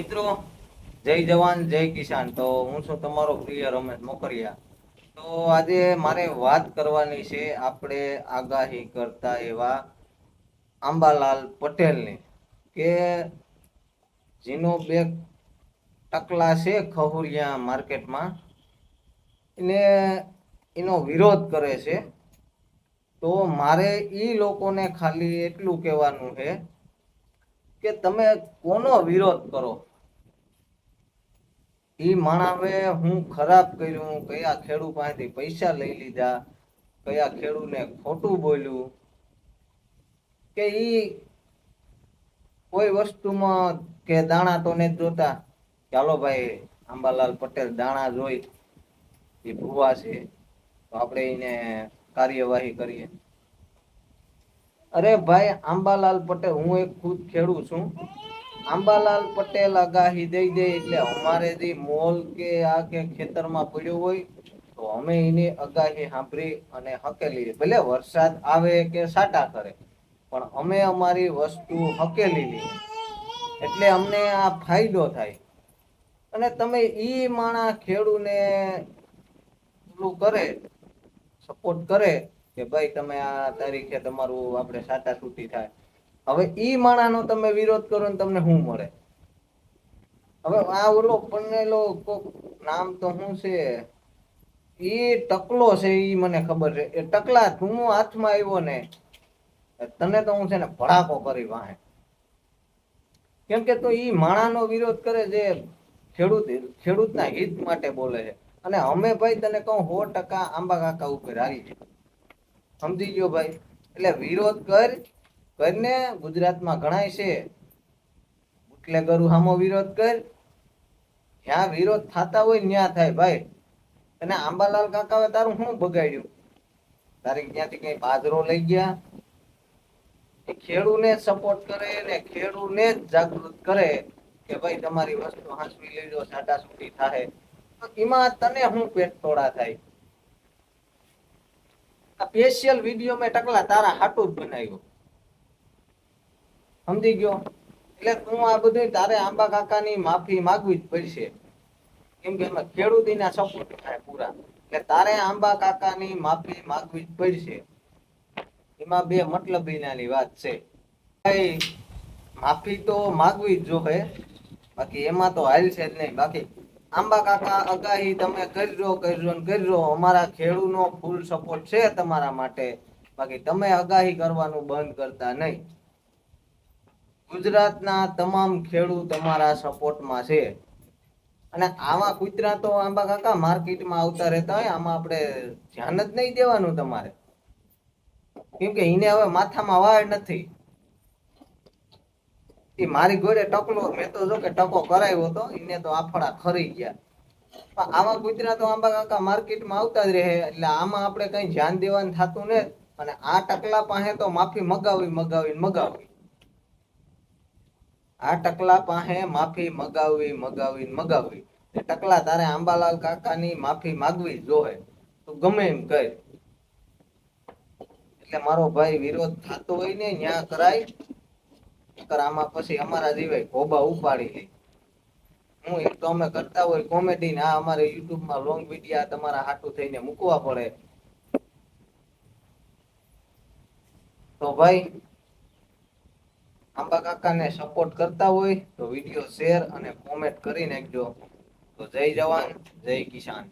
મિત્રો, જય જવાન જય કિસાન. તો હું છું તમારો પ્રિય રમેશ મોકરિયા. તો આજે મારે વાત કરવાની છે આપણે આગાહી કરતા એવા આંબાલાલ પટેલની, કે જેનો બે ટકલા છે ખહુરિયા માર્કેટમાં, એને એનો વિરોધ કરે છે. તો મારે ઈ લોકોને ખાલી એટલું કહેવાનું છે કે તમે કોનો વિરોધ કરો. ઈ માણાવે હું ખરાબ કર્યું, કયા ખેડૂત પાસેથી પૈસા લઈ લીધા, કયા ખેડૂતને ખોટું બોલ્યું, કે ઈ કોઈ વસ્તુમાં કે દાણા તો ને જોતા. ચાલો ભાઈ, આંબાલાલ પટેલ દાણા જોઈ, એ ભૂવા છે તો આપણે એને કાર્યવાહી કરીએ. અરે ભાઈ, આંબાલાલ પટેલ, હું એક ખુદ ખેડૂત છું. આંબાલાલ પટેલ આગાહી દઈ દે એટલે અમારે જે મોલ કે આ કે ખેતરમાં પડ્યું હોય તો અમે એની આગાહી સાંભળી અને હકેલી. ભલે વરસાદ આવે કે સાટા કરે, પણ અમે અમારી વસ્તુ હકેલી લઈએ, એટલે અમને આ ફાયદો થાય. અને તમે ઈ માણા ખેડૂને પેલું કરે, સપોર્ટ કરે કે ભાઈ તમે આ તારીખે તમારું આપણે સાટા છૂટી થાય. હવે ઈ માણાનો તમે વિરોધ કરો ને તમને શું મળે? હવે આ ઓલો પન્નેલો કોક નામ તો શું છે, ઈ ટકલો છે, ઈ મને ખબર છે. એ ટકલા તું હાથમાં આવ્યો ને, તને તો હું છે ને ભડાકો કરી વાહે. કેમ કે તો ઈ માણાનો વિરોધ કરે જે ખેડૂતના હિત માટે બોલે છે. અને અમે ભાઈ તને કહું 100% આંબા કાકા ઉપર હારી છે. સમજી ગયો ભાઈ? એટલે વિરોધ કરીને ગુજરાતમાં ગણાય છે એટલે ગરુ સામો વિરોધ કર, જ્યાં વિરોધ થતા હોય ત્યાં થાય ભાઈ. અને આંબાલાલ કાકાએ તારું શું બગાડ્યું? તારે ક્યાંથી કઈ બાજરો લઈ ગયા? ખેડૂને સપોર્ટ કરે ને ખેડૂને જ જાગૃત કરે કે ભાઈ તમારી વસ્તુ હાંસવી લેજો, સાટા છૂટી થાય. તો એમાં તને શું પેટ તોડા થાય? આ સ્પેશિયલ વિડીયો મેં ટકલા તારા હાટું જ બનાવ્યો. સમજી ગયો? એટલે તું આ બધું તારે આંબા કાકાની માફી માંગવી જ પડશે. કેમ કે એમાં ખેડૂતીના સપોર્ટ થાય પૂરા. એટલે તારે આંબા કાકાની માફી માંગવી જ પડશે. એમાં બે મતલબીનાની વાત છે. ભાઈ, માફી તો માંગવી જ જોહે, બાકી એમાં તો હાલ છે જ નહીં. બાકી આંબા કાકા આગાહી તમે કરજો. અમારા ખેડૂતનો ફૂલ સપોર્ટ છે તમારા માટે. બાકી તમે આગાહી કરવાનું બંધ કરતા નહીં. ગુજરાતના તમામ ખેડૂત તમારા સપોર્ટમાં છે. અને આવા કૂતરા તો આંબા કાકા માર્કેટમાં આવતા રહેતા હોય, આમાં આપણે ધ્યાન જ નહીં દેવાનું તમારે. કેમ કે એને હવે માથામાં વાળ નથી. એ મારી ઘોડે ટકલો, મેં તો જો કે ટકો કરાવ્યો હતો, એને તો આફડા ખરી ગયા. પણ આવા કૂતરા તો આંબા કાકા માર્કેટમાં આવતા જ રહે. એટલે આમાં આપણે કઈ ધ્યાન દેવાનું થતું ને. અને આ ટકલા પાસે તો માફી મગાવી. આ ટકલા પાસે માફી મગાવી. ટકલા તારે આંબાલાલ કાકાની માફી માંગવી જોહે, તો ગમે એમ કહે. એટલે મારો ભાઈ, વિરોધ થતો હોય ને ન્યા કરાય. આમાં પછી અમારા જીવાય ખોબા ઉપાડી લે. હું એક તો અમે કરતા હોય કોમેડી ને, આ અમારે યુટ્યુબમાં લોંગ વિડિયા તમારા હાટું થઈને મૂકવા પડે. તો ભાઈ, આંબા કાકાને સપોર્ટ કરતા હોય તો વિડીયો શેર અને કોમેન્ટ કરી નાખજો. તો જય જવાન જય કિસાન.